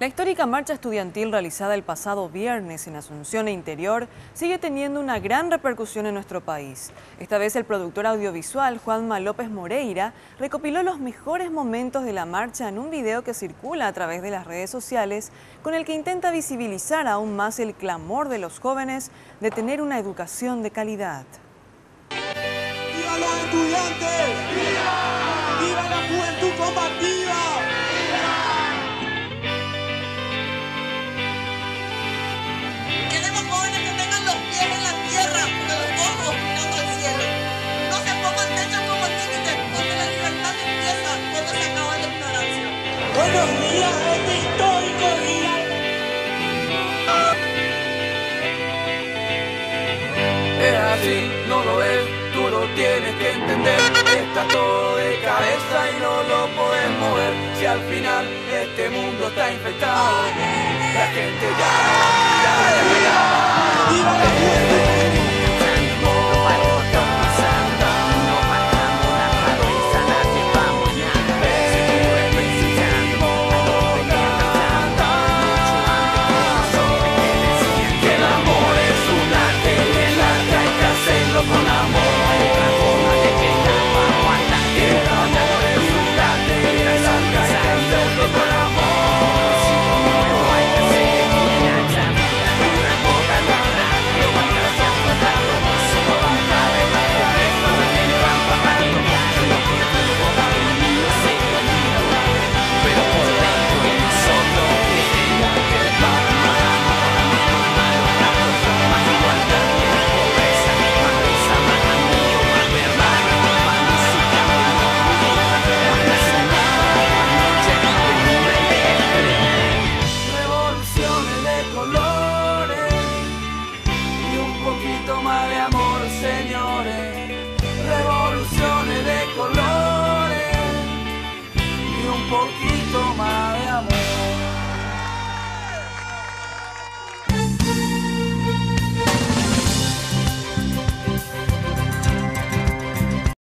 La histórica marcha estudiantil realizada el pasado viernes en Asunción e Interior sigue teniendo una gran repercusión en nuestro país. Esta vez el productor audiovisual Juanma López Moreira recopiló los mejores momentos de la marcha en un video que circula a través de las redes sociales, con el que intenta visibilizar aún más el clamor de los jóvenes de tener una educación de calidad. ¡Viva los estudiantes! ¡Viva! ¡Viva la juventud combativa! Queremos jóvenes que tengan los pies en la tierra, pero los ojos mirando al cielo. No se pongan techos como límites, porque la libertad empieza cuando se acaba la ignorancia. Buenos días, este histórico día. Es así, no lo ves, tú lo tienes que entender. Está todo de cabeza y no lo podés mover. Si al final este mundo está infectado, la gente ya no va a mirar. ¡Viva la juventud!